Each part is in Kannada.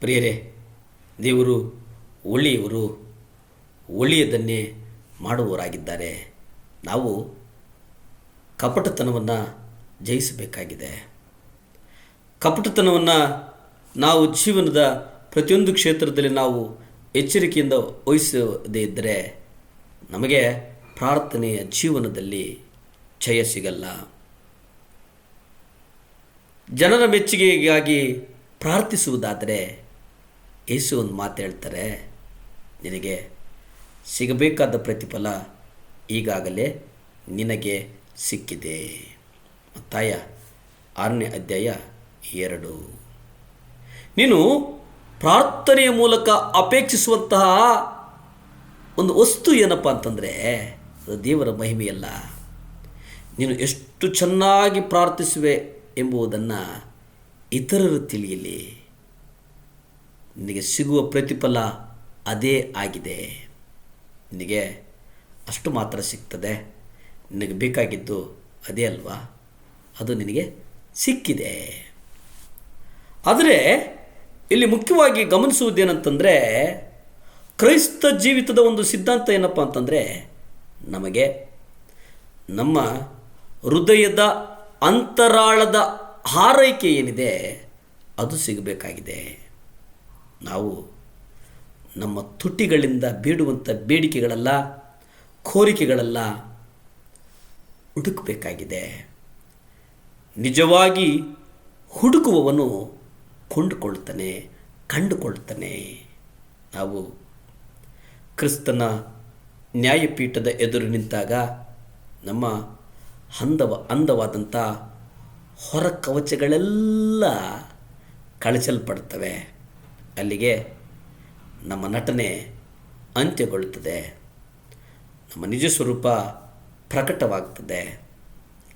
ಪ್ರಿಯರೇ, ದೇವರು ಒಳ್ಳೆಯವರು, ಒಳ್ಳೆಯದನ್ನೇ ಮಾಡುವವರಾಗಿದ್ದಾರೆ. ನಾವು ಕಪಟತನವನ್ನು ಜಯಿಸಬೇಕಾಗಿದೆ. ಕಪಟತನವನ್ನು ನಾವು ಜೀವನದ ಪ್ರತಿಯೊಂದು ಕ್ಷೇತ್ರದಲ್ಲಿ ನಾವು ಎಚ್ಚರಿಕೆಯಿಂದ ವಹಿಸದೇ ಇದ್ದರೆ ನಮಗೆ ಪ್ರಾರ್ಥನೆಯ ಜೀವನದಲ್ಲಿ ಜಯ ಸಿಗಲ್ಲ. ಜನರ ಮೆಚ್ಚುಗೆಗಾಗಿ ಪ್ರಾರ್ಥಿಸುವುದಾದರೆ ಯೇಸು ಒಂದು ಮಾತು ಹೇಳ್ತಾರೆ, ನಿನಗೆ ಸಿಗಬೇಕಾದ ಪ್ರತಿಫಲ ಈಗಾಗಲೇ ನಿನಗೆ ಸಿಕ್ಕಿದೆ. ಮತ್ತಾಯ 6ನೇ ಅಧ್ಯಾಯ 2. ನೀನು ಪ್ರಾರ್ಥನೆಯ ಮೂಲಕ ಅಪೇಕ್ಷಿಸುವಂತಹ ಒಂದು ವಸ್ತು ಏನಪ್ಪ ಅಂತಂದರೆ ಅದು ದೇವರ ಮಹಿಮೆಯಲ್ಲ. ನೀನು ಎಷ್ಟು ಚೆನ್ನಾಗಿ ಪ್ರಾರ್ಥಿಸುವೆ ಎಂಬುದನ್ನು ಇತರರು ತಿಳಿಯಲಿ. ನಿನಗೆ ಸಿಗುವ ಪ್ರತಿಫಲ ಅದೇ ಆಗಿದೆ. ನಿನಗೆ ಅಷ್ಟು ಮಾತ್ರ ಸಿಗ್ತದೆ. ನಿನಗೆ ಬೇಕಾಗಿದ್ದು ಅದೇ ಅಲ್ವಾ, ಅದು ನಿನಗೆ ಸಿಕ್ಕಿದೆ. ಆದರೆ ಇಲ್ಲಿ ಮುಖ್ಯವಾಗಿ ಗಮನಿಸುವುದೇನಂತಂದರೆ, ಕ್ರೈಸ್ತ ಜೀವಿತದ ಒಂದು ಸಿದ್ಧಾಂತ ಏನಪ್ಪ ಅಂತಂದರೆ, ನಮಗೆ ನಮ್ಮ ಹೃದಯದ ಅಂತರಾಳದ ಹಾರೈಕೆ ಏನಿದೆ ಅದು ಸಿಗಬೇಕಾಗಿದೆ. ನಾವು ನಮ್ಮ ತುಟಿಗಳಿಂದ ಬೇಡುವಂಥ ಬೇಡಿಕೆಗಳಲ್ಲ, ಕೋರಿಕೆಗಳಲ್ಲ ಹುಡುಕಬೇಕಾಗಿದೆ. ನಿಜವಾಗಿ ಹುಡುಕುವವನು ಕೊಂಡುಕೊಳ್ಳುತ್ತಾನೆ, ಕಂಡುಕೊಳ್ಳುತ್ತಾನೆ. ನಾವು ಕ್ರಿಸ್ತನ ನ್ಯಾಯಪೀಠದ ಎದುರು ನಿಂತಾಗ ನಮ್ಮ ಅಂದವಾದಂಥ ಹೊರ ಕವಚಗಳೆಲ್ಲ ಕಳಚಲ್ಪಡ್ತವೆ. ಅಲ್ಲಿಗೆ ನಮ್ಮ ನಟನೆ ಅಂತ್ಯಗೊಳ್ಳುತ್ತದೆ, ನಮ್ಮ ನಿಜ ಸ್ವರೂಪ ಪ್ರಕಟವಾಗ್ತದೆ.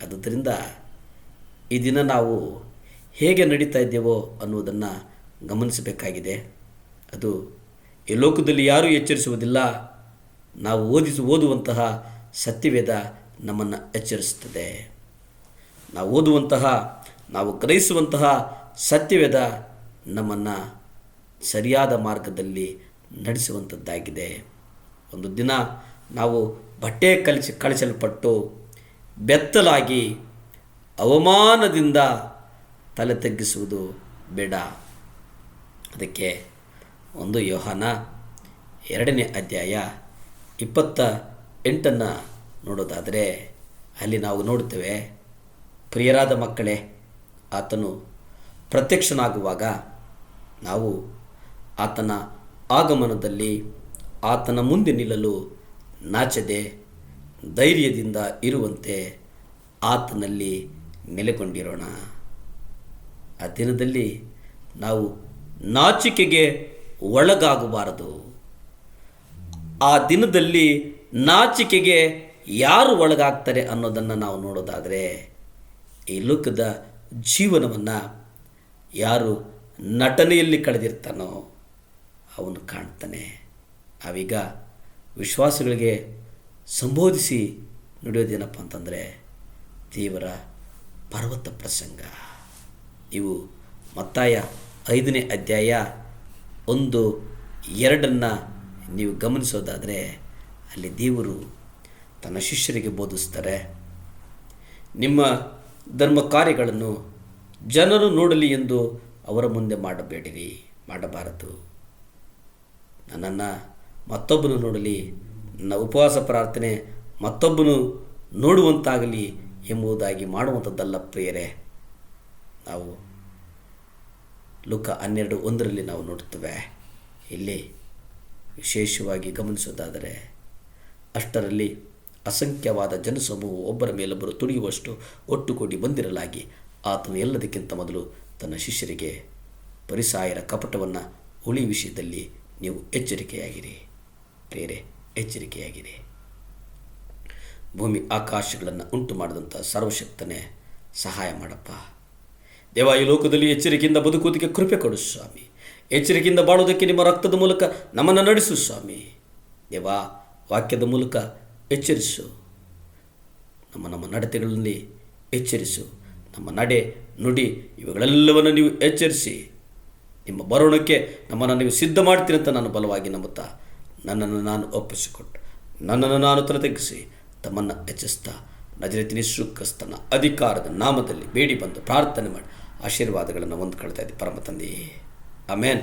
ಆದುದರಿಂದ ಈ ದಿನ ನಾವು ಹೇಗೆ ನಡೀತಾ ಇದ್ದೇವೋ ಅನ್ನುವುದನ್ನು ಗಮನಿಸಬೇಕಾಗಿದೆ. ಅದು ಈ ಲೋಕದಲ್ಲಿ ಯಾರೂ ಎಚ್ಚರಿಸುವುದಿಲ್ಲ. ನಾವು ಓದುವಂತಹ ಸತ್ಯವೇದ ನಮ್ಮನ್ನು ಎಚ್ಚರಿಸುತ್ತದೆ. ನಾವು ಓದುವಂತಹ, ನಾವು ಗ್ರಹಿಸುವಂತಹ ಸತ್ಯವೇದ ನಮ್ಮನ್ನು ಸರಿಯಾದ ಮಾರ್ಗದಲ್ಲಿ ನಡೆಸುವಂಥದ್ದಾಗಿದೆ. ಒಂದು ದಿನ ನಾವು ಬಟ್ಟೆ ಕಳಚಲ್ಪಟ್ಟು ಬೆತ್ತಲಾಗಿ ಅವಮಾನದಿಂದ ತಲೆ ತಗ್ಗಿಸುವುದು ಬೇಡ. ಅದಕ್ಕೆ 1 ಯೋಹಾನ 2ನೇ ಅಧ್ಯಾಯ 28 ನೋಡೋದಾದರೆ ಅಲ್ಲಿ ನಾವು ನೋಡುತ್ತೇವೆ, ಪ್ರಿಯರಾದ ಮಕ್ಕಳೇ, ಆತನು ಪ್ರತ್ಯಕ್ಷನಾಗುವಾಗ ನಾವು ಆತನ ಆಗಮನದಲ್ಲಿ ಆತನ ಮುಂದೆ ನಿಲ್ಲಲು ನಾಚದೆ ಧೈರ್ಯದಿಂದ ಇರುವಂತೆ ಆತನಲ್ಲಿ ನೆಲೆಗೊಂಡಿರೋಣ. ಆ ದಿನದಲ್ಲಿ ನಾವು ನಾಚಿಕೆಗೆ ಒಳಗಾಗಬಾರದು. ಆ ದಿನದಲ್ಲಿ ನಾಚಿಕೆಗೆ ಯಾರು ಒಳಗಾಗ್ತಾರೆ ಅನ್ನೋದನ್ನು ನಾವು ನೋಡೋದಾದರೆ, ಈ ಲೋಕದ ಜೀವನವನ್ನು ಯಾರು ನಟನೆಯಲ್ಲಿ ಕಳೆದಿರ್ತಾನೋ ಅವನು ಕಾಣ್ತಾನೆ. ನಾವೀಗ ವಿಶ್ವಾಸಗಳಿಗೆ ಸಂಬೋಧಿಸಿ ನುಡಿಯೋದೇನಪ್ಪ ಅಂತಂದರೆ ದೇವರ ಪರ್ವತ ಪ್ರಸಂಗ. ಇವು ಮತ್ತಾಯ 5ನೇ ಅಧ್ಯಾಯ 1-2 ನೀವು ಗಮನಿಸೋದಾದರೆ ಅಲ್ಲಿ ದೇವರು ತನ್ನ ಶಿಷ್ಯರಿಗೆ ಬೋಧಿಸ್ತಾರೆ, ನಿಮ್ಮ ಧರ್ಮ ಕಾರ್ಯಗಳನ್ನು ಜನರು ನೋಡಲಿ ಎಂದು ಅವರ ಮುಂದೆ ಮಾಡಬಾರದು. ನನ್ನನ್ನು ಮತ್ತೊಬ್ಬನು ನೋಡಲಿ, ನನ್ನ ಉಪವಾಸ ಪ್ರಾರ್ಥನೆ ಮತ್ತೊಬ್ಬನು ನೋಡುವಂತಾಗಲಿ ಎಂಬುದಾಗಿ ಮಾಡುವಂಥದ್ದಲ್ಲ ಪ್ರಿಯರೇ. ನಾವು ಲೂಕ 12:1 ನಾವು ನೋಡುತ್ತೇವೆ. ಇಲ್ಲಿ ವಿಶೇಷವಾಗಿ ಗಮನಿಸೋದಾದರೆ, ಅಷ್ಟರಲ್ಲಿ ಅಸಂಖ್ಯವಾದ ಜನಸಮೂಹವು ಒಬ್ಬರ ಮೇಲೊಬ್ಬರು ತುಳಿಯುವಷ್ಟು ಒಟ್ಟುಗೂಡಿ ಬಂದಿರಲಾಗಿ ಆತನು ಎಲ್ಲದಕ್ಕಿಂತ ಮೊದಲು ತನ್ನ ಶಿಷ್ಯರಿಗೆ, ಫರಿಸಾಯರ ಕಪಟವನ್ನು ಉಳಿ ವಿಷಯದಲ್ಲಿ ನೀವು ಎಚ್ಚರಿಕೆಯಾಗಿರಿ. ಪ್ರಿಯರೇ, ಎಚ್ಚರಿಕೆಯಾಗಿರಿ. ಭೂಮಿ ಆಕಾಶಗಳನ್ನು ಉಂಟು ಮಾಡಿದಂಥ ಸರ್ವಶಕ್ತನೇ ಸಹಾಯ ಮಾಡಪ್ಪ ದೇವ. ಈ ಲೋಕದಲ್ಲಿ ಎಚ್ಚರಿಕೆಯಿಂದ ಬದುಕುವುದಕ್ಕೆ ಕೃಪೆ ಕೊಡು ಸ್ವಾಮಿ. ಎಚ್ಚರಿಕೆಯಿಂದ ಬಾಳುವುದಕ್ಕೆ ನಿಮ್ಮ ರಕ್ತದ ಮೂಲಕ ನಮ್ಮನ್ನು ನಡೆಸು ಸ್ವಾಮಿ. ದೇವ, ವಾಕ್ಯದ ಮೂಲಕ ಎಚ್ಚರಿಸು. ನಮ್ಮ ನಡತೆಗಳಲ್ಲಿ ಎಚ್ಚರಿಸು. ನಮ್ಮ ನಡೆ ನುಡಿ ಇವುಗಳೆಲ್ಲವನ್ನು ನೀವು ಎಚ್ಚರಿಸಿ ನಿಮ್ಮ ಬರೋಣಕ್ಕೆ ನಮ್ಮನ್ನು ನೀವು ಸಿದ್ಧ ಮಾಡ್ತೀರಿ ಅಂತ ನಾನು ಬಲವಾಗಿ ನಂಬುತ್ತಾ ನನ್ನನ್ನು ನಾನು ಒಪ್ಪಿಸಿಕೊಟ್ಟು ನನ್ನನ್ನು ನಾನು ತಲೆತಗ್ಗಿಸಿ ತಮ್ಮನ್ನು ಹೆಚ್ಚಿಸ್ತಾ ನಜರೇತಿನ ಯೇಸು ಕ್ರಿಸ್ತನ ಅಧಿಕಾರದ ನಾಮದಲ್ಲಿ ಬೇಡಿ ಬಂದು ಪ್ರಾರ್ಥನೆ ಮಾಡಿ ಆಶೀರ್ವಾದಗಳನ್ನು ಹೊಂದ್ಕೊಳ್ತಾ ಇದ್ದೆ ಪರಮ ತಂದೆಯೇ. ಆಮೇನ್.